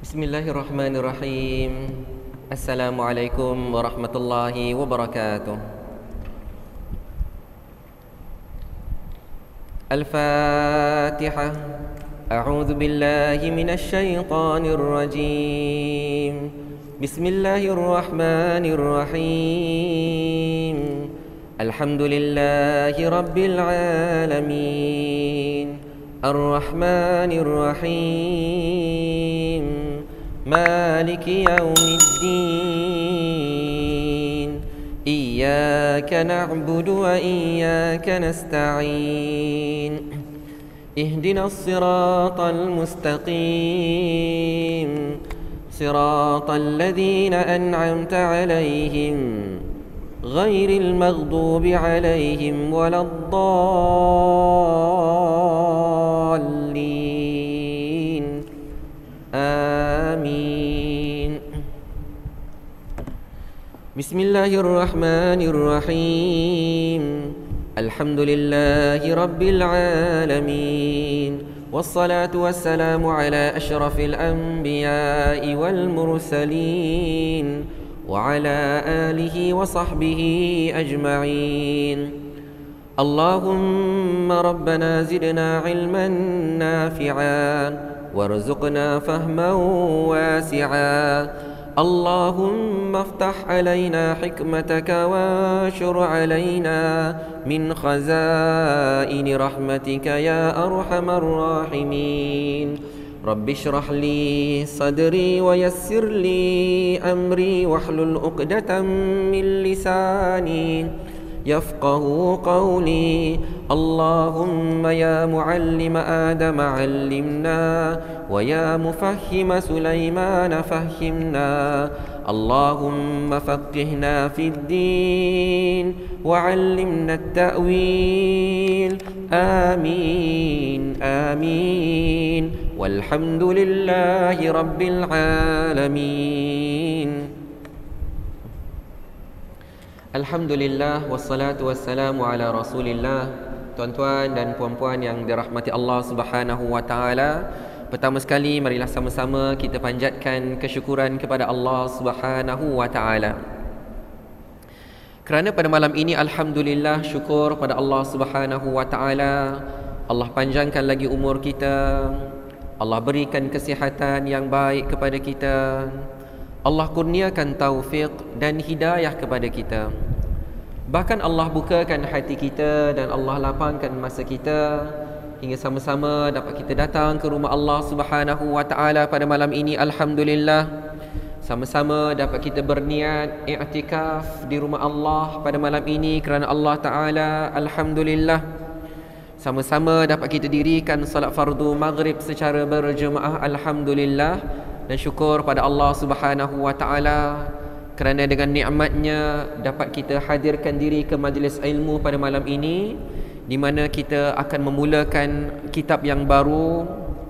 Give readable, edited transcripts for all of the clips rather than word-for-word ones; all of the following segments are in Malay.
Bismillahirrahmanirrahim. Assalamualaikum warahmatullahi wabarakatuh. Al-Fatihah. A'udzu billahi minasy syaithanir rajim. Bismillahirrahmanirrahim. Alhamdulillahi rabbil alamin. Ar-Rahmanir Rahim. Maliki yaumiddin. Iyyaka na'budu wa iyyaka nasta'in. Ihdinas siratal mustaqim. Siratal ladzina an'amta 'alaihim ghairil maghdubi 'alaihim waladdallin. Amin. Bismillahirrahmanirrahim. Alhamdulillahi rabbil alamin. Wassalatu wassalamu ala asyrafil anbiya'i wal mursalin wa ala alihi wa sahbihi ajma'in. Allahumma rabbana zidna ilman nafi'an warzuqna fahman wasi'a. اللهم افتح علينا حكمتك وانشر علينا من خزائن رحمتك يا أرحم الراحمين. رب اشرح لي صدري ويسر لي أمري واحلل عقدة من لساني يفقه قولي. اللهم يا معلم آدم علمنا ويا مفهم سليمان فهمنا. اللهم فقهنا في الدين وعلمنا التأويل. آمين آمين والحمد لله رب العالمين. Alhamdulillah wassalatu wassalamu ala Rasulillah. Tuan-tuan dan puan-puan yang dirahmati Allah Subhanahu wa taala, pertama sekali marilah sama-sama kita panjatkan kesyukuran kepada Allah Subhanahu wa taala. Kerana pada malam ini alhamdulillah syukur pada Allah Subhanahu wa taala, Allah panjangkan lagi umur kita, Allah berikan kesihatan yang baik kepada kita, Allah kurniakan taufik dan hidayah kepada kita. Bahkan Allah bukakan hati kita dan Allah lapangkan masa kita hingga sama-sama dapat kita datang ke rumah Allah Subhanahu wa taala pada malam ini. Alhamdulillah, sama-sama dapat kita berniat i'tikaf di rumah Allah pada malam ini kerana Allah taala. Alhamdulillah, sama-sama dapat kita dirikan salat fardu maghrib secara berjemaah. Alhamdulillah, dan syukur pada Allah Subhanahu wa taala kerana dengan nikmatnya dapat kita hadirkan diri ke majlis ilmu pada malam ini, di mana kita akan memulakan kitab yang baru,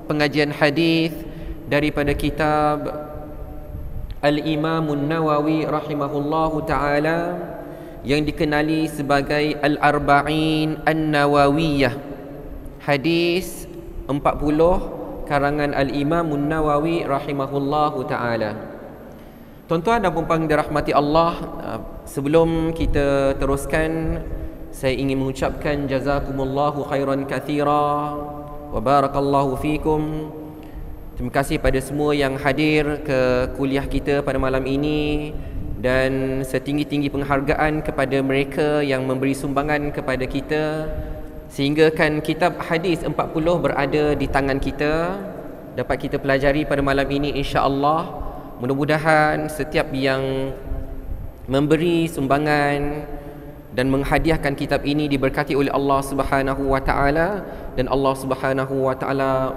pengajian hadis daripada kitab Al-Imam An-Nawawi rahimahullahu taala yang dikenali sebagai Al-Arba'in An-Nawawiyah. Hadis 40 karangan Al-Imam An-Nawawi rahimahullahu taala. Tuan-tuan dan puan-puan dirahmati Allah, sebelum kita teruskan, saya ingin mengucapkan jazakumullahu khairan katsira wa barakallahu fikum. Terima kasih pada semua yang hadir ke kuliah kita pada malam ini, dan setinggi-tinggi penghargaan kepada mereka yang memberi sumbangan kepada kita sehingga kan kitab hadis 40 berada di tangan kita, dapat kita pelajari pada malam ini insya-Allah. Mudah-mudahan setiap yang memberi sumbangan dan menghadiahkan kitab ini diberkati oleh Allah Subhanahu wa taala, dan Allah Subhanahu wa taala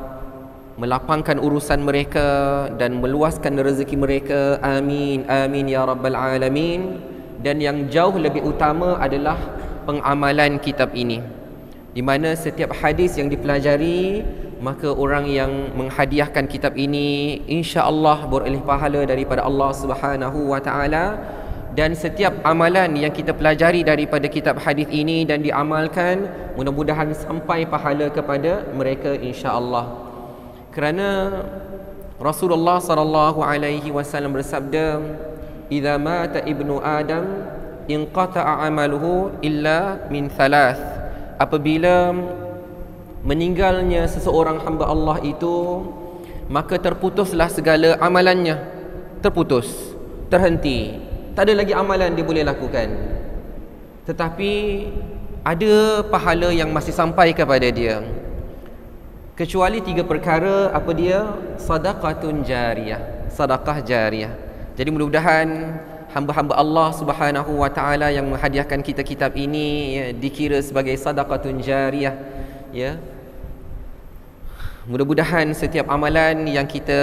melapangkan urusan mereka dan meluaskan rezeki mereka. Amin amin ya rabbal alamin. Dan yang jauh lebih utama adalah pengamalan kitab ini, di mana setiap hadis yang dipelajari, maka orang yang menghadiahkan kitab ini insya-Allah beroleh pahala daripada Allah Subhanahu wa taala. Dan setiap amalan yang kita pelajari daripada kitab hadis ini dan diamalkan, mudah-mudahan sampai pahala kepada mereka insya-Allah. Kerana Rasulullah sallallahu alaihi wasallam bersabda, "Idza mata ibnu Adam inqata'a amaluhu illa min thalath." Apabila meninggalnya seseorang hamba Allah itu, maka terputuslah segala amalannya. Terputus, terhenti. Tak ada lagi amalan dia boleh lakukan. Tetapi ada pahala yang masih sampai kepada dia, kecuali 3 perkara. Apa dia? Sadaqatun jariyah, sedekah jariyah. Jadi mudah-mudahan hamba-hamba Allah Subhanahu wa taala yang menghadiahkan kita kitab ini, ya, dikira sebagai sadaqatun jariyah, ya. Mudah-mudahan setiap amalan yang kita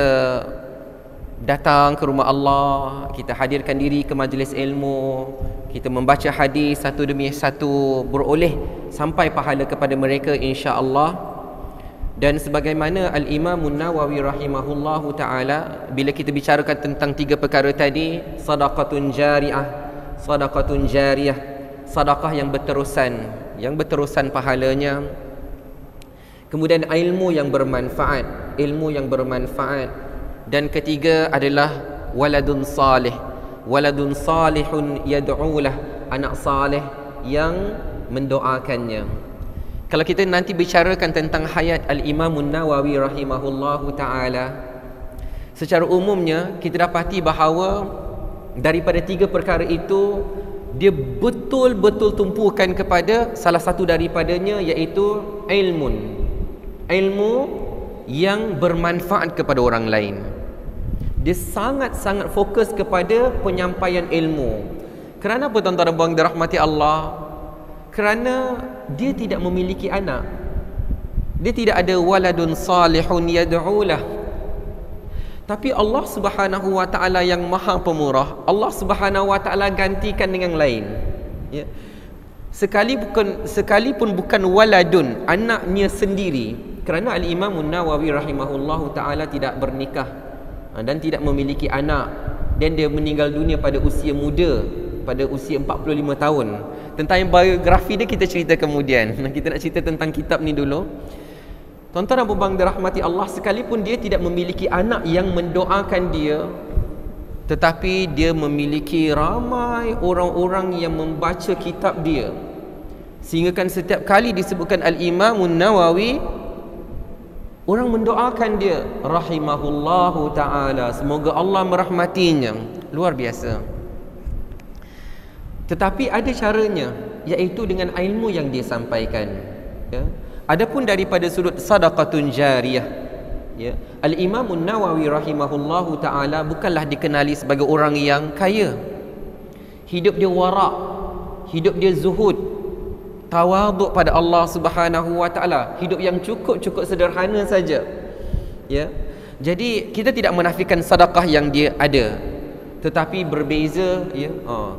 datang ke rumah Allah, kita hadirkan diri ke majlis ilmu, kita membaca hadis satu demi satu, beroleh sampai pahala kepada mereka insya-Allah. Dan sebagaimana Al-Imam Nawawi rahimahullahu ta'ala, bila kita bicarakan tentang 3 perkara tadi, sadaqatun jariyah, sadaqatun jariyah, sedekah yang berterusan pahalanya. Kemudian ilmu yang bermanfaat, ilmu yang bermanfaat. Dan ketiga adalah waladun salih, waladun salihun yad'ulah, anak salih yang mendoakannya. Kalau kita nanti bicarakan tentang hayat Al-Imam Nawawi rahimahullahu ta'ala, secara umumnya kita dapati bahawa daripada 3 perkara itu, dia betul-betul tumpukan kepada salah satu daripadanya, iaitu ilmu yang bermanfaat kepada orang lain. Dia sangat-sangat fokus kepada penyampaian ilmu. Kerana apa tuan-tuan dan puan dirahmati Allah? Kerana dia tidak memiliki anak. Dia tidak ada waladun salihun yad'ulah. Tapi Allah Subhanahu wa taala yang Maha Pemurah, Allah Subhanahu wa taala gantikan dengan lain. Ya. Sekalipun bukan waladun, anaknya sendiri. Kerana Al-Imam Nawawi rahimahullahu taala tidak bernikah dan tidak memiliki anak, dan dia meninggal dunia pada usia muda, pada usia 45 tahun. Tentang biografi dia kita cerita kemudian. Kita nak cerita tentang kitab ni dulu. Tuan-tuan dan puan-puan dirahmati Allah, sekalipun dia tidak memiliki anak yang mendoakan dia, tetapi dia memiliki ramai orang-orang yang membaca kitab dia. Sehingga kan setiap kali disebutkan Al-Imam Nawawi, orang mendoakan dia, rahimahullahu ta'ala, semoga Allah merahmatinya. Luar biasa. Tetapi ada caranya, iaitu dengan ilmu yang dia sampaikan, ya. Adapun daripada sudut sadaqatun jariyah, ya, Al-Imam Nawawi rahimahullahu ta'ala bukanlah dikenali sebagai orang yang kaya. Hidup dia wara', hidup dia zuhud, tawaduk pada Allah Subhanahu wa ta'ala, hidup yang cukup sederhana saja, ya. Jadi kita tidak menafikan sedekah yang dia ada, tetapi berbeza, ya.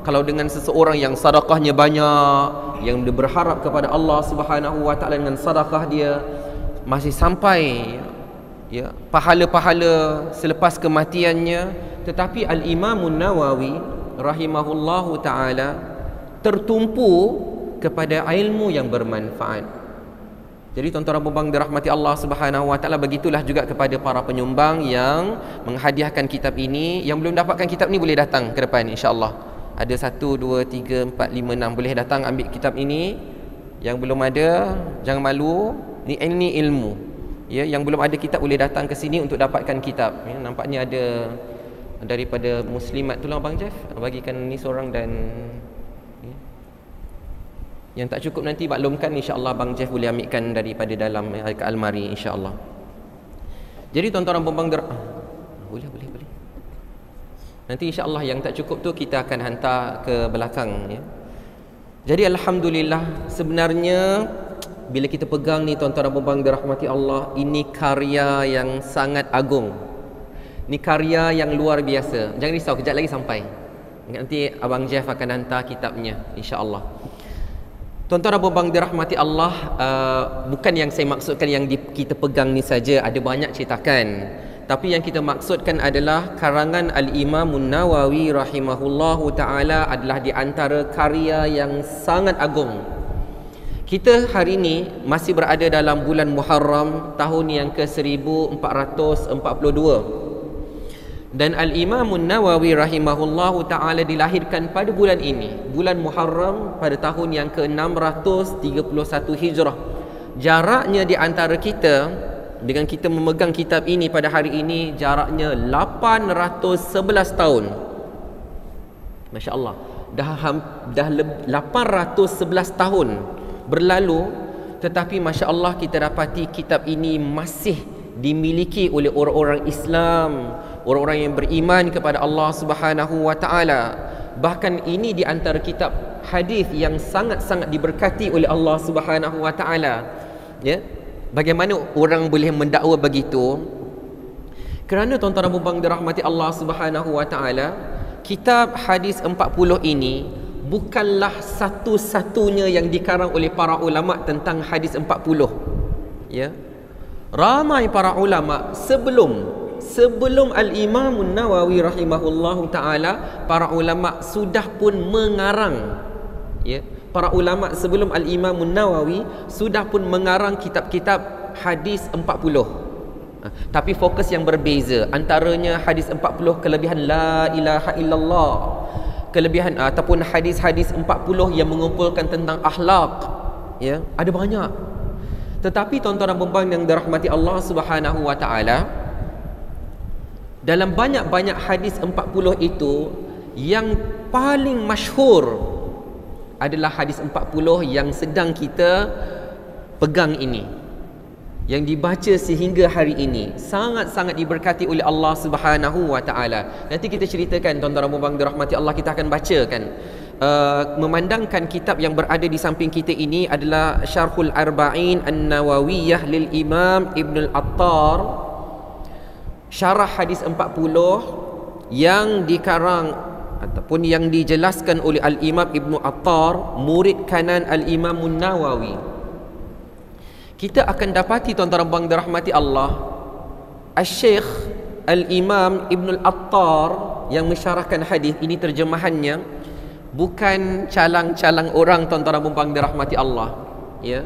Kalau dengan seseorang yang sedekahnya banyak, yang dia berharap kepada Allah Subhanahu wa taala dengan sedekah dia masih sampai, ya, pahala-pahala selepas kematiannya. Tetapi Al-Imam Nawawi rahimahullahu taala tertumpu kepada ilmu yang bermanfaat. Jadi tuan-tuan dan puan-puan dirahmati Allah Subhanahu wa taala, begitulah juga kepada para penyumbang yang menghadiahkan kitab ini. Yang belum dapatkan kitab ni boleh datang ke depan insya-Allah. Ada 1 2 3 4 5 6 boleh datang ambil kitab ini. Yang belum ada jangan malu, ni ilmu. Ya, yang belum ada kitab boleh datang ke sini untuk dapatkan kitab. Ya, nampaknya ada daripada Muslimat, tolong Abang Jeff bagikan ni seorang, dan yang tak cukup nanti maklumkan, insya-Allah Bang Jeff boleh ambilkan daripada dalam ke almari insya-Allah. Jadi tuan-tuan dan puan-puan boleh. Nanti insya-Allah yang tak cukup tu kita akan hantar ke belakang, ya. Jadi alhamdulillah, sebenarnya bila kita pegang ni tuan-tuan dan puan-puan dirahmati Allah, ini karya yang sangat agung. Ini karya yang luar biasa. Jangan risau, kejap lagi sampai. Nanti Abang Jeff akan hantar kitabnya insya-Allah. Tuan-tuan dan puan-puan dirahmati Allah, bukan yang saya maksudkan yang kita pegang ni saja, ada banyak cetakan. Tapi yang kita maksudkan adalah karangan Al-Imam Nawawi rahimahullahu ta'ala adalah di antara karya yang sangat agung. Kita hari ini masih berada dalam bulan Muharram tahun yang ke-1442. Dan Al-Imam Nawawi rahimahullahu ta'ala dilahirkan pada bulan ini, bulan Muharram, pada tahun yang ke-631 Hijrah. Jaraknya di antara kita dengan kita memegang kitab ini pada hari ini, jaraknya 811 tahun. Masya Allah, dah 811 tahun berlalu, tetapi Masya Allah kita dapati kitab ini masih dimiliki oleh orang-orang Islam, orang-orang yang beriman kepada Allah Subhanahu wa taala. Bahkan ini di antara kitab hadis yang sangat-sangat diberkati oleh Allah Subhanahu wa taala. Ya. Bagaimana orang boleh mendakwa begitu? Kerana tuan-tuan dan puan-puan dirahmati Allah Subhanahu wa taala, kitab hadis 40 ini bukanlah satu-satunya yang dikarang oleh para ulama tentang hadis 40. Ya. Ramai para ulama sebelum Al-Imam Nawawi rahimahullahu ta'ala, para ulama sudah pun mengarang, ya, para ulama sebelum Al-Imam Nawawi sudah pun mengarang kitab-kitab hadis 40. Tapi fokus yang berbeza, antaranya hadis 40 kelebihan la ilaha illallah, kelebihan ataupun hadis-hadis 40 yang mengumpulkan tentang akhlak, ya, ada banyak. Tetapi tuan-tuan dan puan-puan yang dirahmati Allah Subhanahu wa taala, dalam banyak-banyak hadis 40 itu, yang paling masyhur adalah hadis 40 yang sedang kita pegang ini, yang dibaca sehingga hari ini, sangat-sangat diberkati oleh Allah Subhanahu wa taala. Nanti kita ceritakan tuan-tuan dan puan-puan dirahmati Allah, kita akan bacakan. Memandangkan kitab yang berada di samping kita ini adalah Syarhul Arba'in An-Nawawiyah lil Imam Ibn Al-Attar, syarah hadis 40 yang dikarang ataupun yang dijelaskan oleh Al-Imam Ibn Attar, murid kanan Al-Imam Nawawi. Kita akan dapati tuan-tuan dan puan dirahmati Allah, Al-Syekh Al-Imam Ibn Al-Attar yang mensyarahkan hadis ini, terjemahannya bukan calang-calang orang tuan-tuan dan puan dirahmati Allah, ya.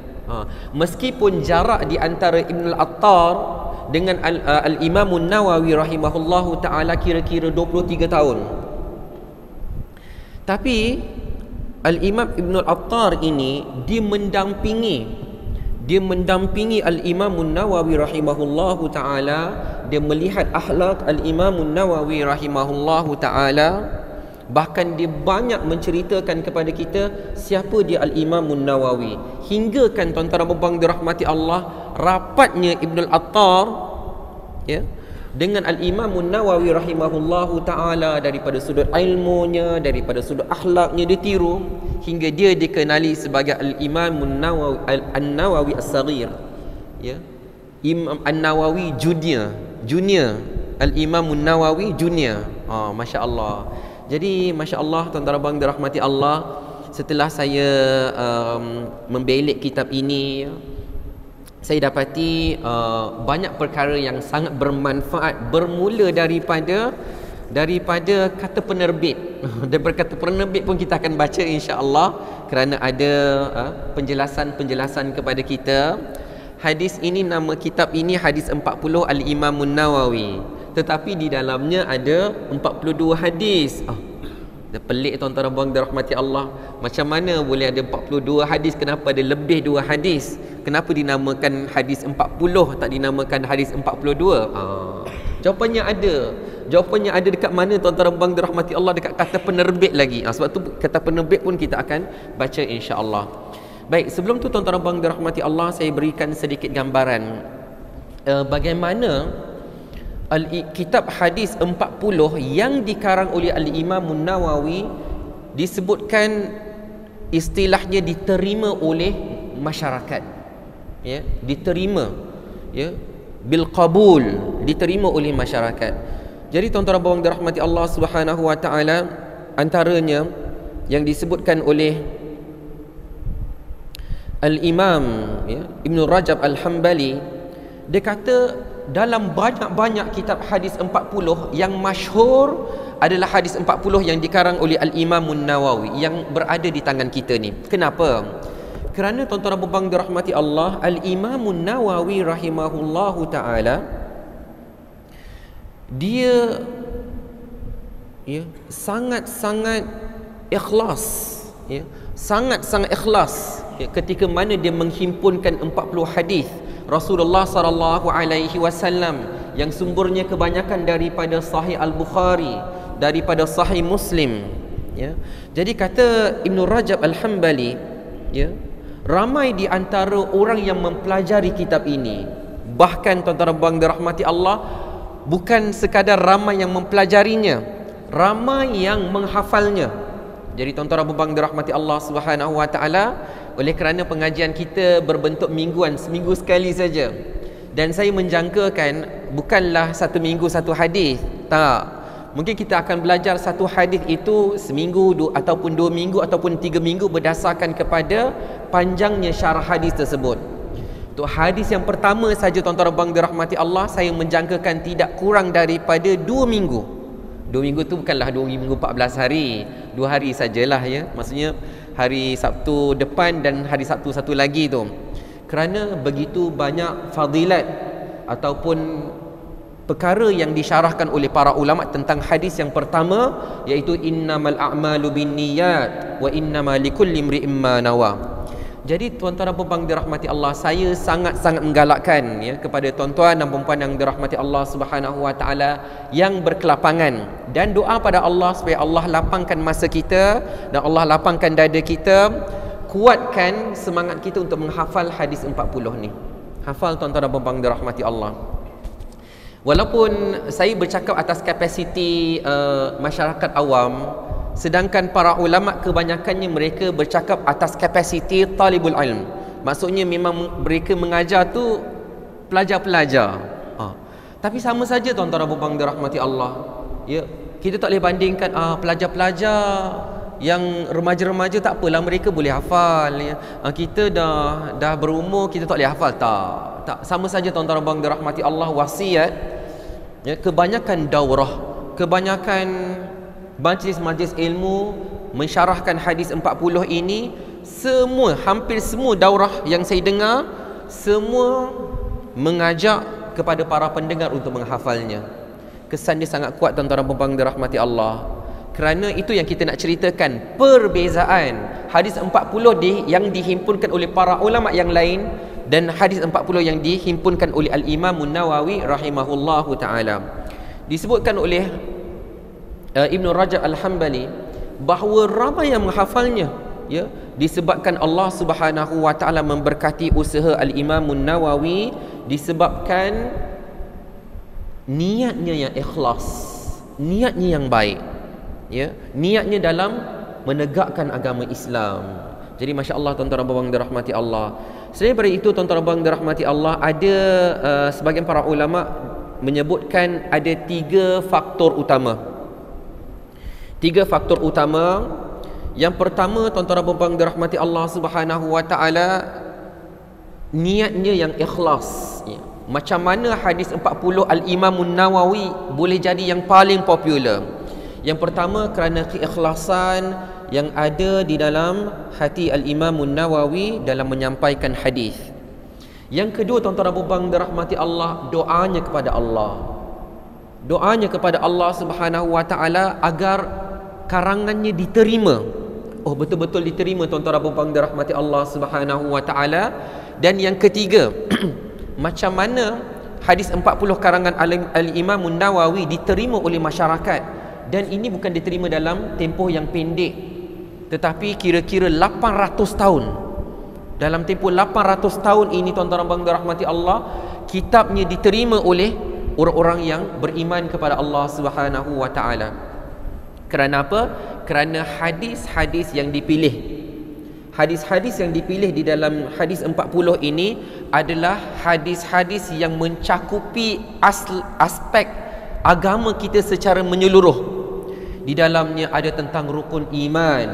Meskipun jarak di antara Ibn Al-Attar dengan Al-Imam Nawawi rahimahullahu ta'ala kira-kira 23 tahun, tapi Al-Imam Ibn Al-Attar ini dia mendampingi Al-Imam Nawawi rahimahullahu ta'ala. Dia melihat akhlak Al-Imam Nawawi rahimahullahu ta'ala. Bahkan dia banyak menceritakan kepada kita siapa dia Al-Imam Nawawi. Hingga kan tuan-tuan dan puan dirahmati Allah, rapatnya Ibn Al-Attar, ya, dengan Al-Imam Nawawi rahimahullahu ta'ala, daripada sudut ilmunya, daripada sudut akhlaknya dia tiru, hingga dia dikenali sebagai Al-Imam Nawawi An-Nawawi As-Saghir, ya. Imam An-Nawawi Junior, Al-Imam Nawawi Junior. Masya Allah. Jadi Masya Allah tuan-tuan dan puan dirahmati Allah, setelah saya membelik kitab ini, saya dapati banyak perkara yang sangat bermanfaat, bermula daripada kata penerbit. Daripada kata penerbit pun kita akan baca insya-Allah, kerana ada penjelasan-penjelasan kepada kita. Hadis ini, nama kitab ini hadis 40 Al-Imam Nawawi, tetapi di dalamnya ada 42 hadis. Dah pelik tuan-tuan dan puan dirahmati Allah. Macam mana boleh ada 42 hadis? Kenapa ada lebih 2 hadis? Kenapa dinamakan hadis 40, tak dinamakan hadis 42? Jawapannya ada dekat mana tuan-tuan dan puan dirahmati Allah? Dekat kata penerbit lagi. Sebab tu kata penerbit pun kita akan baca insya-Allah. Baik, sebelum tu tuan-tuan dan puan dirahmati Allah, saya berikan sedikit gambaran bagaimana kitab hadis 40 yang dikarang oleh Al-Imam Nawawi disebutkan istilahnya diterima oleh masyarakat, ya, diterima, ya, bil qabul, diterima oleh masyarakat. Jadi tuan-tuan dan puan dirahmati Allah Subhanahu wa taala, antaranya yang disebutkan oleh Al-Imam, ya, Ibn Rajab Al-Hambali, dia kata dalam banyak-banyak kitab hadis 40 yang masyhur adalah hadis 40 yang dikarang oleh Al-Imam Nawawi yang berada di tangan kita ni. Kenapa? Kerana tuan-tuan dan puan dirahmati Allah, Al-Imam Nawawi rahimahullahu ta'ala, dia ya, sangat-sangat ikhlas, ya, sangat-sangat ikhlas, ya, ketika mana dia menghimpunkan 40 hadis Rasulullah sallallahu alaihi wasallam yang sumbernya kebanyakan daripada Sahih Al-Bukhari, daripada Sahih Muslim, ya. Jadi kata Ibn Rajab Al-Hambali, ya, ramai di antara orang yang mempelajari kitab ini, bahkan tuan-tuan dan puan dirahmati Allah, bukan sekadar ramai yang mempelajarinya, ramai yang menghafalnya. Jadi tuan-tuan dan puan dirahmati Allah Subhanahu wa taala, oleh kerana pengajian kita berbentuk mingguan, seminggu sekali saja, dan saya menjangkakan bukanlah satu minggu satu hadis, tak. Mungkin kita akan belajar satu hadis itu seminggu ataupun 2 minggu ataupun 3 minggu berdasarkan kepada panjangnya syarah hadis tersebut. Untuk hadis yang pertama saja tuan-tuan dan puan dirahmati Allah, saya menjangkakan tidak kurang daripada 2 minggu. 2 minggu tu bukanlah 2 minggu 14 hari, 2 hari sajalah, ya. Maksudnya hari Sabtu depan dan hari Sabtu satu lagi tu. Kerana begitu banyak fadilat ataupun perkara yang disyarahkan oleh para ulama tentang hadis yang pertama, iaitu innamal a'malu binniyat wa innamal likulli imri'in ma nawa. Jadi tuan-tuan dan puan dirahmati Allah, saya sangat-sangat menggalakkan, ya, kepada tuan-tuan dan puan yang dirahmati Allah Subhanahu wa taala yang berkelapangan, dan doa pada Allah supaya Allah lapangkan masa kita dan Allah lapangkan dada kita, kuatkan semangat kita untuk menghafal hadis 40 ni. Hafal tuan-tuan dan puan dirahmati Allah. Walaupun saya bercakap atas kapasiti masyarakat awam, sedangkan para ulama kebanyakannya mereka bercakap atas kapasiti talibul ilm. Maksudnya memang mereka mengajar tu pelajar-pelajar. Tapi sama saja tuan-tuan dan puan dirahmati Allah, ya, kita tak boleh bandingkan pelajar-pelajar yang remaja-remaja tak apalah, mereka boleh hafal, ya. Kita dah berumur, kita tak boleh hafal. Tak, sama saja tuan-tuan dan puan dirahmati Allah. Wasiat, ya, kebanyakan daurah, kebanyakan majlis-majlis ilmu mensyarahkan hadis 40 ini, hampir semua daurah yang saya dengar, semua mengajak kepada para pendengar untuk menghafalnya. Kesan dia sangat kuat tuan-tuan dan puan dirahmati Allah. Kerana itu yang kita nak ceritakan, perbezaan hadis 40 yang dihimpunkan oleh para ulama yang lain dan hadis 40 yang dihimpunkan oleh Al-Imam Nawawi rahimahullahu ta'ala. Disebutkan oleh Ibn Rajab Al-Hambali bahawa ramai yang menghafalnya, ya, disebabkan Allah Subhanahu wa ta'ala memberkati usaha Al-Imam Nawawi, disebabkan niatnya yang ikhlas, niatnya yang baik, ya, niatnya dalam menegakkan agama Islam. Jadi masya-Allah tuan-tuan dan puan dirahmati Allah. Selain daripada itu tuan-tuan dan puan dirahmati Allah, ada sebahagian para ulama menyebutkan ada 3 faktor utama. 3 faktor utama. Yang pertama tuan-tuan dan puan dirahmati Allah Subhanahu wa taala, niatnya yang ikhlas, ya. Macam mana hadis 40 Al-Imam Nawawi boleh jadi yang paling popular? Yang pertama kerana keikhlasan yang ada di dalam hati Al-Imam Nawawi dalam menyampaikan hadis. Yang kedua tuan-tuan dan puan dirahmati Allah, doanya kepada Allah. Doanya kepada Allah Subhanahu wa taala agar karangannya diterima. Oh, betul-betul diterima tuan-tuan dan puan dirahmati Allah Subhanahu wa taala. Dan yang ketiga, macam mana hadis 40 karangan Al-Imam Nawawi diterima oleh masyarakat, dan ini bukan diterima dalam tempoh yang pendek, tetapi kira-kira 800 tahun. Dalam tempoh 800 tahun ini tuan-tuan dan puan dirahmati Allah, kitabnya diterima oleh orang-orang yang beriman kepada Allah Subhanahu wa taala. Kerana apa? Kerana hadis-hadis yang dipilih, hadis-hadis yang dipilih di dalam hadis 40 ini adalah hadis-hadis yang mencakupi aspek agama kita secara menyeluruh. Di dalamnya ada tentang rukun iman,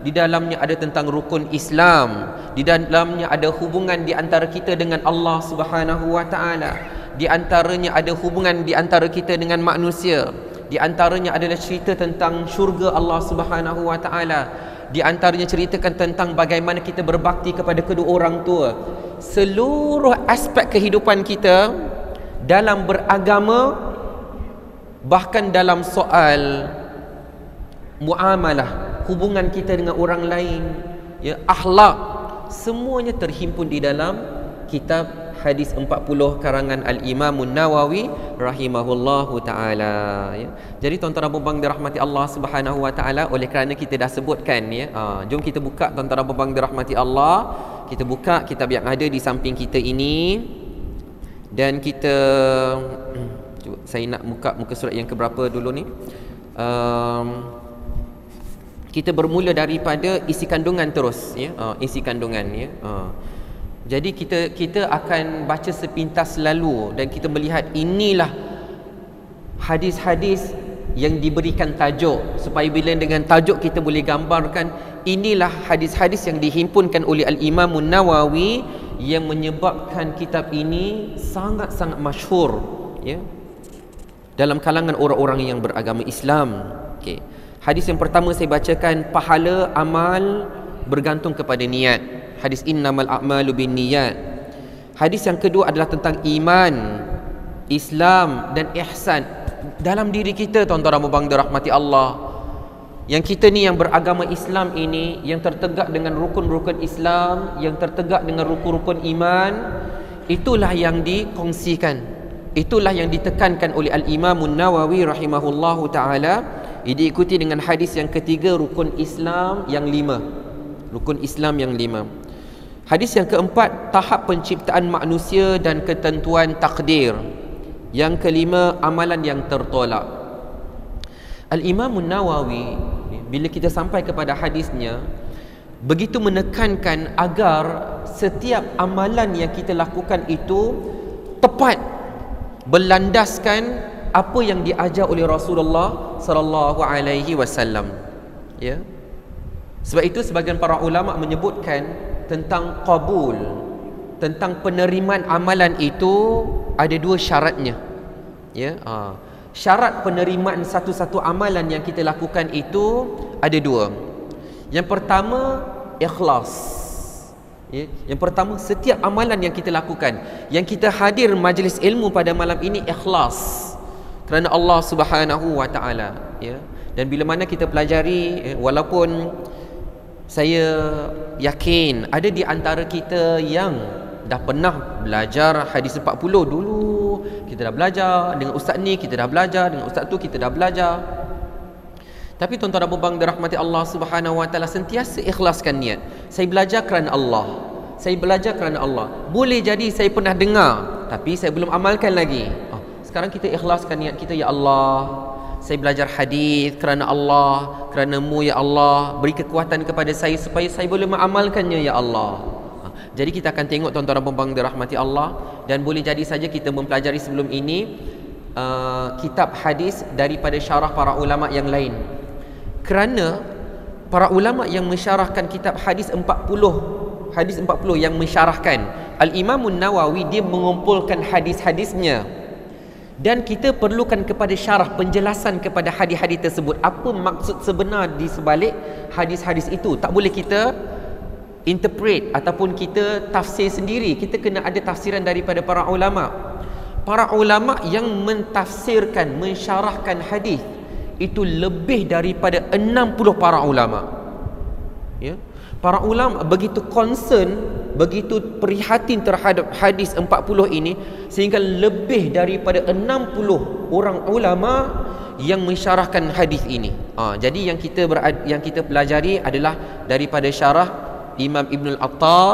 di dalamnya ada tentang rukun Islam, di dalamnya ada hubungan di antara kita dengan Allah Subhanahu wa taala, di antaranya ada hubungan di antara kita dengan manusia, di antaranya adalah cerita tentang syurga Allah Subhanahu wa taala, di antaranya ceritakan tentang bagaimana kita berbakti kepada kedua orang tua. Seluruh aspek kehidupan kita dalam beragama, bahkan dalam soal muamalah, hubungan kita dengan orang lain, ya, akhlak, semuanya terhimpun di dalam kitab hadis 40 karangan Al-Imam Nawawi rahimahullahu taala, ya. Jadi tuan-tuan dan puan-puan dirahmati Allah Subhanahu wa taala, oleh kerana kita dah sebutkan, ya, jom kita buka tuan-tuan dan puan-puan dirahmati Allah, kita buka kitab yang ada di samping kita ini, dan kita saya nak buka muka surat yang keberapa dulu ni. Kita bermula daripada isi kandungan terus, ya, isi kandungan, ya. Jadi kita akan baca sepintas lalu dan kita melihat inilah hadis-hadis yang diberikan tajuk, supaya bila dengan tajuk kita boleh gambarkan inilah hadis-hadis yang dihimpunkan oleh Al-Imam Nawawi yang menyebabkan kitab ini sangat-sangat masyhur, ya, dalam kalangan orang-orang yang beragama Islam. Okey. Hadis yang pertama saya bacakan, pahala amal bergantung kepada niat. Hadis innamal a'malu binniyat. Hadis yang kedua adalah tentang iman, Islam dan ihsan dalam diri kita, tuan-tuan dan puan-puan dirahmati Allah. Yang kita ni yang beragama Islam ini, yang tertegak dengan rukun-rukun Islam, yang tertegak dengan rukun-rukun iman, itulah yang dikongsikan, itulah yang ditekankan oleh Al-Imam Nawawi rahimahullahu taala, diikuti dengan hadis yang ketiga, rukun Islam yang 5. Rukun Islam yang 5. Hadis yang keempat, tahap penciptaan manusia dan ketentuan takdir. Yang kelima, amalan yang tertolak. Al-Imam Nawawi bila kita sampai kepada hadisnya, begitu menekankan agar setiap amalan yang kita lakukan itu tepat, berlandaskan apa yang diajar oleh Rasulullah sallallahu alaihi wasallam, ya. Sebab itu sebagian para ulama menyebutkan tentang qabul, tentang penerimaan amalan itu ada 2 syaratnya, ya. Syarat penerimaan satu-satu amalan yang kita lakukan itu ada 2. Yang pertama, ikhlas, ya. Yang pertama, setiap amalan yang kita lakukan, yang kita hadir majlis ilmu pada malam ini, ikhlas kerana Allah Subhanahu wa taala, ya. Dan bila mana kita pelajari, walaupun saya yakin ada di antara kita yang dah pernah belajar hadis 40 dulu, kita dah belajar dengan ustaz ni, kita dah belajar dengan ustaz tu, kita dah belajar. Tapi tuan-tuan dan puan-puan dirahmati Allah Subhanahu wa taala, sentiasa ikhlaskan niat. Saya belajar kerana Allah, saya belajar kerana Allah. Boleh jadi saya pernah dengar tapi saya belum amalkan lagi. Sekarang kita ikhlaskan niat kita, ya Allah, saya belajar hadis kerana Allah, kerana-Mu ya Allah, beri kekuatan kepada saya supaya saya boleh mengamalkannya ya Allah. Jadi kita akan tengok tuan-tuan dan puan-puan dirahmati Allah, dan boleh jadi saja kita mempelajari sebelum ini kitab hadis daripada syarah para ulama yang lain. Kerana para ulama yang mensyarahkan kitab hadis 40 yang mensyarahkan, Al-Imam Nawawi dia mengumpulkan hadis-hadisnya. Dan kita perlukan kepada syarah, penjelasan kepada hadis-hadis tersebut. Apa maksud sebenar di sebalik hadis-hadis itu? Tak boleh kita interpret ataupun kita tafsir sendiri. Kita kena ada tafsiran daripada para ulama. Para ulama yang mentafsirkan, mensyarahkan hadis itu lebih daripada 60 para ulama, ya. Para ulama begitu concern, begitu prihatin terhadap hadis 40 ini, sehingga lebih daripada 60 orang ulama yang mensyarahkan hadis ini. Jadi yang kita pelajari adalah daripada syarah Imam Ibn Al-Attar.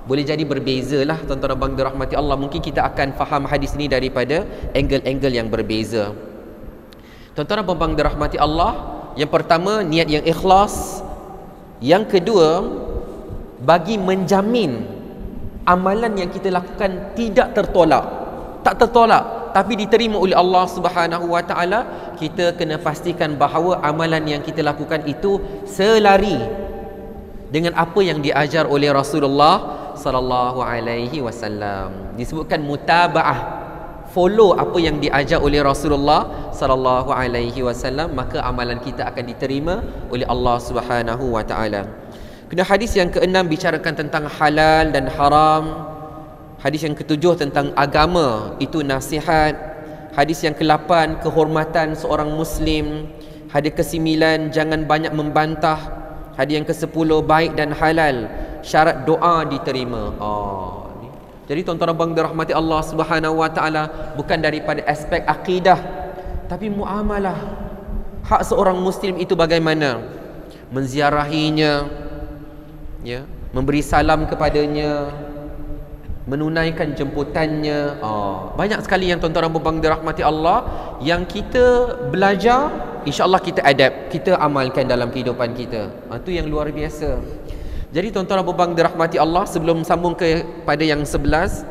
Boleh jadi berbezalah tuan-tuan dan puan dirahmati Allah. Mungkin kita akan faham hadis ini daripada angle-angle yang berbeza. Tuan-tuan dan puan dirahmati Allah, yang pertama niat yang ikhlas. Yang kedua, bagi menjamin amalan yang kita lakukan tidak tertolak, tak tertolak tapi diterima oleh Allah Subhanahu wa taala, kita kena pastikan bahawa amalan yang kita lakukan itu selari dengan apa yang diajar oleh Rasulullah sallallahu alaihi wasallam. Disebutkan mutabaah, follow apa yang diajar oleh Rasulullah sallallahu alaihi wasallam, maka amalan kita akan diterima oleh Allah Subhanahu wa taala. Kemudian hadis yang keenam bicarakan tentang halal dan haram. Hadis yang ketujuh tentang agama itu nasihat. Hadis yang ke-8 kehormatan seorang muslim. Hadis ke-9, jangan banyak membantah. Hadis yang ke-10, baik dan halal. Syarat doa diterima. Jadi tuan-tuan abang dirahmati Allah Subhanahu wa taala, bukan daripada aspek akidah, tapi muamalah. Hak seorang muslim itu bagaimana? Menziarahinya, ya, memberi salam kepadanya, menunaikan jemputannya. Banyak sekali yang tuan-tuan abang dirahmati Allah yang kita belajar, insya-Allah kita adapt, kita amalkan dalam kehidupan kita. Itu yang luar biasa. Jadi tuan-tuan abang dirahmati Allah, sebelum sambung kepada yang 11,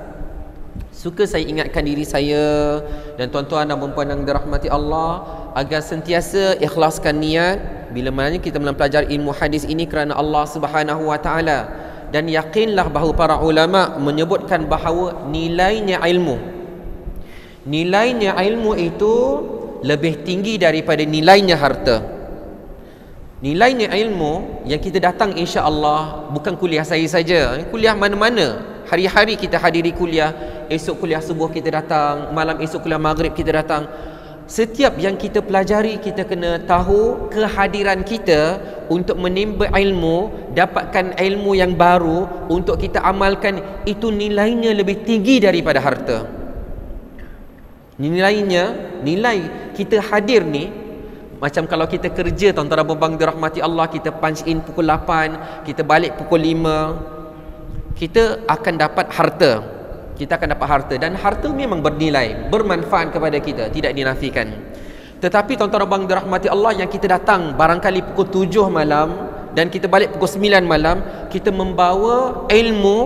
suka saya ingatkan diri saya dan tuan-tuan dan puan-puan yang dirahmati Allah agar sentiasa ikhlaskan niat bila mana kita mempelajari ilmu hadis ini kerana Allah Subhanahu wa taala, dan yakinlah bahawa para ulama menyebutkan bahawa nilainya ilmu itu lebih tinggi daripada nilainya harta. Nilainya ilmu yang kita datang, insya-Allah, bukan kuliah saya saja, kuliah mana-mana. Hari-hari kita hadiri kuliah, esok kuliah subuh kita datang, malam esok kuliah maghrib kita datang. Setiap yang kita pelajari, kita kena tahu kehadiran kita untuk menimba ilmu, dapatkan ilmu yang baru untuk kita amalkan, itu nilainya lebih tinggi daripada harta. Nilai kita hadir ni, macam kalau kita kerja, tuan-tuan abang dirahmati Allah, kita punch in pukul 8, kita balik pukul 5, kita akan dapat harta. Dan harta memang bernilai, bermanfaat kepada kita, tidak dinafikan. Tetapi tuan-tuan abang dirahmati Allah, yang kita datang barangkali pukul 7 malam dan kita balik pukul 9 malam, kita membawa ilmu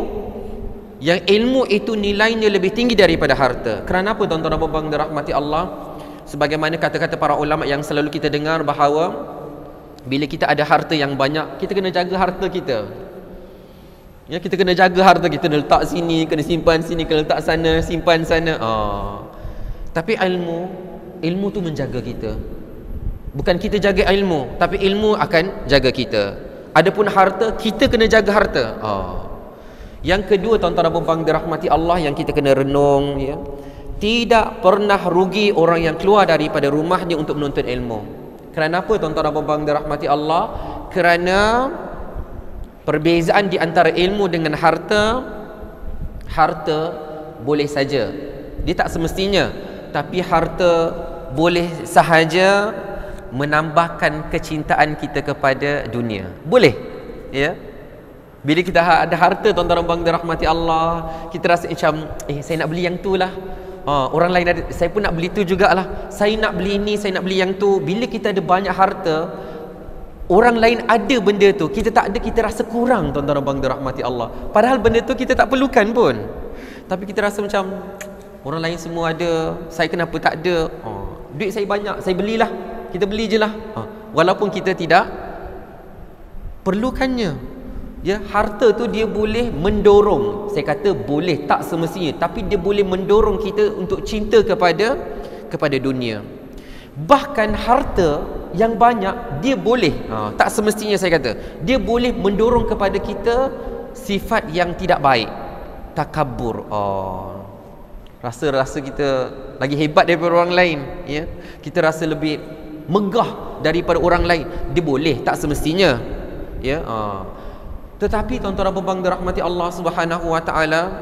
yang ilmu itu nilainya lebih tinggi daripada harta. Kerana apa tuan-tuan abang dirahmati Allah? Sebagaimana kata-kata para ulama yang selalu kita dengar bahawa bila kita ada harta yang banyak, kita kena jaga harta kita. Ya, kita kena jaga harta kita, kena letak sini, kena simpan sini, kena letak sana, simpan sana. Tapi ilmu tu menjaga kita. Bukan kita jaga ilmu, tapi ilmu akan jaga kita. Adapun harta, kita kena jaga harta. Yang kedua, tuan-tuan abang dirahmati Allah, yang kita kena renung, ya, tidak pernah rugi orang yang keluar daripada rumahnya untuk menuntut ilmu. Kerana apa tuan-tuan abang dirahmati Allah? Kerana perbezaan di antara ilmu dengan harta boleh saja, dia tak semestinya, tapi harta boleh sahaja menambahkan kecintaan kita kepada dunia. Boleh, ya. Bila kita ada harta, tuan-tuan abang dirahmati Allah, kita rasa macam saya nak beli yang tu lah. Orang lain ada, saya pun nak beli tu jugalah. Saya nak beli ni, saya nak beli yang tu. Bila kita ada banyak harta, orang lain ada benda tu, kita tak ada, kita rasa kurang, tuan-tuan abang dirahmati Allah. Padahal benda tu kita tak perlukan pun. Tapi kita rasa macam orang lain semua ada, saya kenapa tak ada? Duit saya banyak, saya belilah. Kita beli je lah. Walaupun kita tidak perlukannya. Ya, harta tu dia boleh mendorong, saya kata boleh, tak semestinya, tapi dia boleh mendorong kita untuk cinta kepada dunia. Bahkan harta yang banyak, dia boleh, tak semestinya saya kata, dia boleh mendorong kepada kita sifat yang tidak baik, takabur. Rasa kita lagi hebat daripada orang lain, ya. Kita rasa lebih megah daripada orang lain, dia boleh, tak semestinya, ya. Tetapi tuan-tuan abang dirahmati Allah Subhanahu wa taala,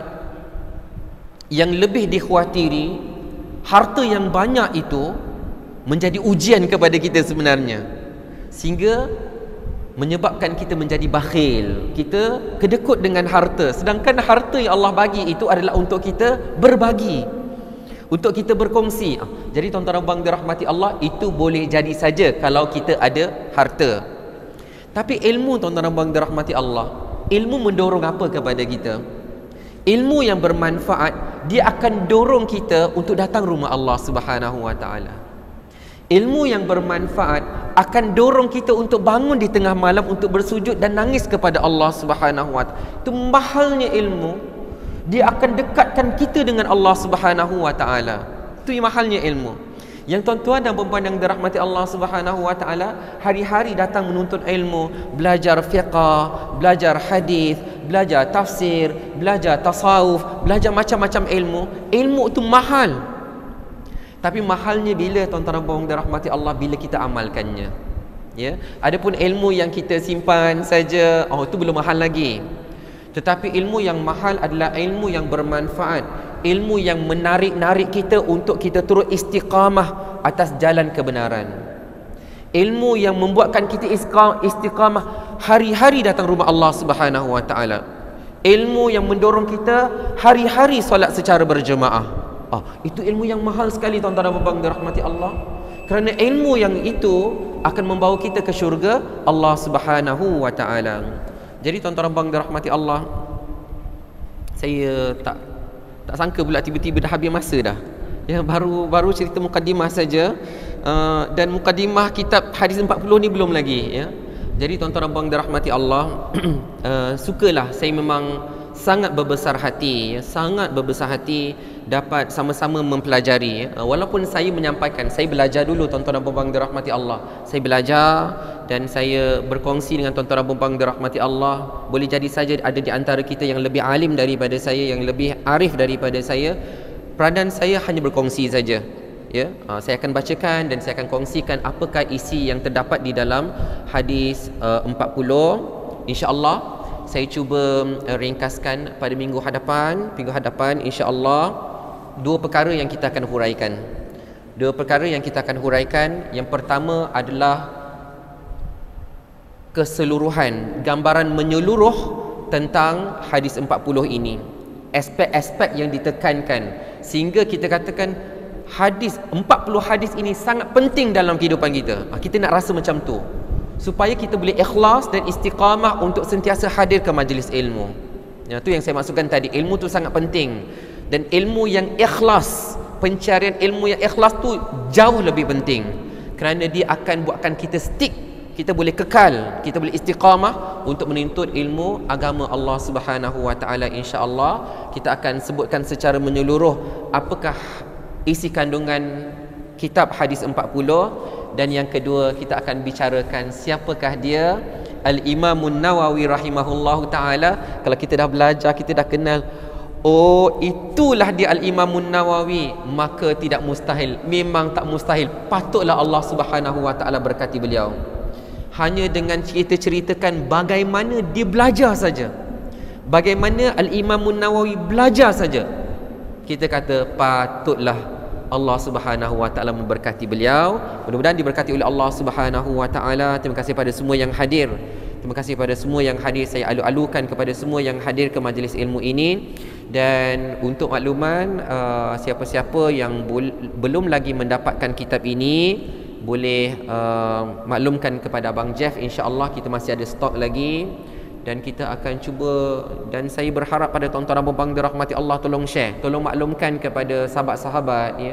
yang lebih dikhawatiri, harta yang banyak itu menjadi ujian kepada kita sebenarnya, sehingga menyebabkan kita menjadi bakhil, kita kedekut dengan harta. Sedangkan harta yang Allah bagi itu adalah untuk kita berbagi, untuk kita berkongsi. Jadi tuan-tuan abang dirahmati Allah, itu boleh jadi saja kalau kita ada harta. Tapi ilmu, tuan-tuan abang dirahmati Allah, ilmu mendorong apa kepada kita? Ilmu yang bermanfaat, dia akan dorong kita untuk datang rumah Allah Subhanahu wa taala. Ilmu yang bermanfaat akan dorong kita untuk bangun di tengah malam untuk bersujud dan nangis kepada Allah Subhanahu wa taala. Itu mahalnya ilmu. Dia akan dekatkan kita dengan Allah Subhanahu wa taala. Itu mahalnya ilmu. Yang tuan-tuan dan puan-puan yang dirahmati Allah Subhanahu wa taala, hari-hari datang menuntut ilmu, belajar fiqh, belajar hadis, belajar tafsir, belajar tasawuf, belajar macam-macam ilmu. Ilmu itu mahal. Tapi mahalnya bila tuan-tuan dan puan dirahmati Allah, bila kita amalkannya. Ya, adapun ilmu yang kita simpan saja, itu belum mahal lagi. Tetapi ilmu yang mahal adalah ilmu yang bermanfaat, ilmu yang menarik kita untuk kita terus istiqamah atas jalan kebenaran. Ilmu yang membuatkan kita istiqamah hari-hari datang rumah Allah Subhanahu wa taala. Ilmu yang mendorong kita hari-hari solat secara berjemaah. Itu ilmu yang mahal sekali tuan-tuan dan puan dirahmati Allah. Kerana ilmu yang itu akan membawa kita ke syurga Allah Subhanahu wa taala. Jadi tuan-tuan dan puan dirahmati Allah, saya tak sangka pula tiba-tiba dah habis masa dah. Ya, baru cerita mukadimah saja. Dan mukadimah kitab hadis 40 ni belum lagi, ya. Jadi tuan-tuan dan puan dirahmati Allah, sukalah saya memang sangat berbesar hati, sangat berbesar hati dapat sama-sama mempelajari. Walaupun saya menyampaikan, saya belajar dulu tuan-tuan dan puan dirahmati Allah. Saya belajar dan saya berkongsi dengan tuan-tuan dan puan dirahmati Allah. Boleh jadi saja ada di antara kita yang lebih alim daripada saya, yang lebih arif daripada saya. Peranan saya hanya berkongsi saja. Ya, saya akan bacakan dan saya akan kongsikan apakah isi yang terdapat di dalam hadis 40. InsyaAllah saya cuba ringkaskan pada minggu hadapan insya-Allah dua perkara yang kita akan huraikan. Yang pertama adalah keseluruhan, gambaran menyeluruh tentang hadis 40 ini. Aspek-aspek yang ditekankan sehingga kita katakan 40 hadis ini sangat penting dalam kehidupan kita. Kita nak rasa macam tu, supaya kita boleh ikhlas dan istiqamah untuk sentiasa hadir ke majlis ilmu. Itu yang saya maksudkan tadi, ilmu tu sangat penting. Dan ilmu yang ikhlas, pencarian ilmu yang ikhlas tu jauh lebih penting, kerana dia akan buatkan kita stick, kita boleh kekal, kita boleh istiqamah untuk menuntut ilmu agama Allah Subhanahu wa taala. Insya-Allah kita akan sebutkan secara menyeluruh apakah isi kandungan kitab hadis 40. Dan yang kedua, kita akan bicarakan siapakah dia, Al-Imamun Nawawi rahimahullahu ta'ala. Kalau kita dah belajar, kita dah kenal, itulah dia Al-Imamun Nawawi, maka tidak mustahil, memang tak mustahil, patutlah Allah Subhanahu wa ta'ala berkati beliau. Hanya dengan kita ceritakan bagaimana dia belajar saja, bagaimana Al-Imamun Nawawi belajar saja, kita kata patutlah Allah Subhanahu wa taala memberkati beliau. Mudah-mudahan diberkati oleh Allah Subhanahu wa taala. Terima kasih pada semua yang hadir. Saya alu-alukan kepada semua yang hadir ke majlis ilmu ini. Dan untuk makluman, siapa-siapa yang belum lagi mendapatkan kitab ini, boleh maklumkan kepada Abang Jeff. InsyaAllah kita masih ada stok lagi. Dan kita akan cuba, dan saya berharap pada tuan-tuan dan puan dirahmati Allah, tolong share, tolong maklumkan kepada sahabat-sahabat, ya,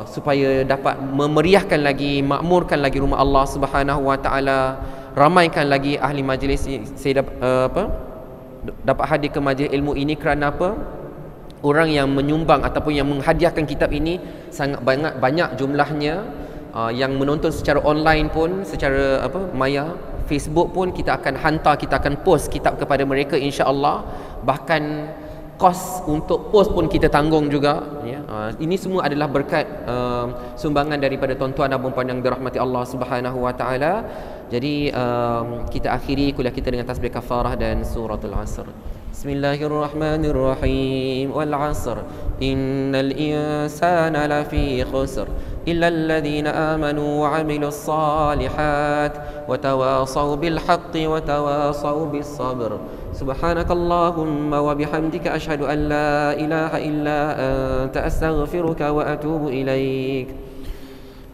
supaya dapat memeriahkan lagi, makmurkan lagi rumah Allah Subhanahu wa taala, ramaikan lagi ahli majlis. Saya dapat hadir ke majlis ilmu ini kerana apa? Orang yang menyumbang ataupun yang menghadiahkan kitab ini sangat banyak jumlahnya. Yang menonton secara online pun, secara maya Facebook pun, kita akan hantar, kita akan post kitab kepada mereka, insya-Allah. Bahkan kos untuk post pun kita tanggung juga, ya. Ini semua adalah berkat sumbangan daripada tuan-tuan dan puan-puan yang dirahmati Allah Subhanahu wa taala. Jadi kita akhiri kuliah kita dengan tasbih kafarah dan suratul Asr. Bismillahirrahmanirrahim. Wal 'asr innal insana lafi khusr illa alladhina amanu wa 'amilus salihat wa tawasaw bil haqqi wa tawasaw bis sabr. Subhanakallahumma wa bihamdika ashhadu an la ilaha illa anta astaghfiruka wa atubu ilaik.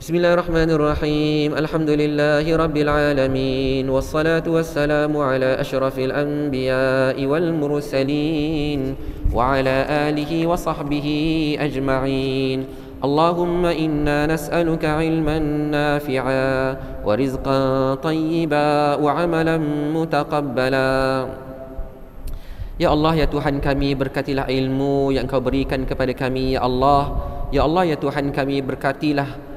Bismillahirrahmanirrahim. Alhamdulillahi rabbil alamin, wassalatu wassalamu ala asyrafil anbiya'i wal mursalin wa ala alihi wa sahbihi ajma'in. Allahumma inna nas'aluka ilman nafi'a wa rizqan tayyiba wa amalan mutaqabbala. Ya Allah, ya Tuhan kami, berkatilah ilmu yang Kau berikan kepada kami, ya Allah. Ya Allah, ya Tuhan kami, berkatilah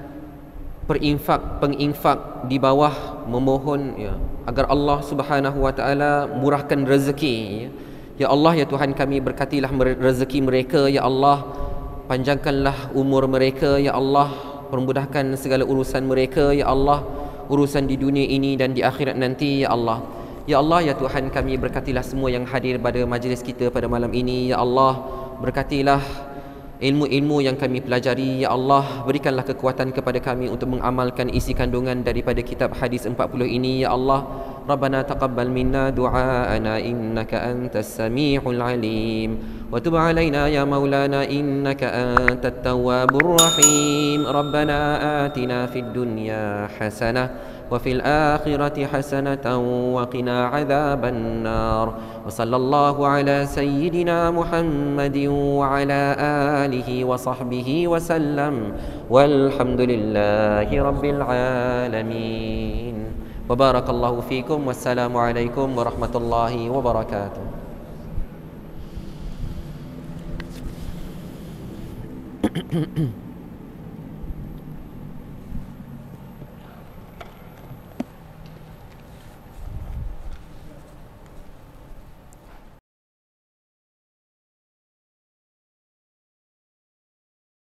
penginfak di bawah, memohon, ya, agar Allah Subhanahu wa taala murahkan rezeki, ya. Ya Allah, ya Tuhan kami, berkatilah rezeki mereka, ya Allah. panjangkanlah umur mereka ya Allah, permudahkan segala urusan mereka ya Allah, urusan di dunia ini dan di akhirat nanti ya Allah. Ya Allah, ya Tuhan kami, berkatilah semua yang hadir pada majlis kita pada malam ini ya Allah. Berkatilah ilmu-ilmu yang kami pelajari ya Allah. Berikanlah kekuatan kepada kami untuk mengamalkan isi kandungan daripada kitab hadis 40 ini ya Allah. Rabbana taqabbal minna du'aana innaka antas sami'ul alim wa tub alaina ya maulana innaka antat tawwabur rahim. Rabbana atina fid dunya hasanah وفي الآخرة حسنة وقنا عذاب النار وصلى الله على سيدنا محمد وعلى آله وصحبه وسلم والحمد لله رب العالمين وبارك الله فيكم والسلام عليكم ورحمة الله وبركاته.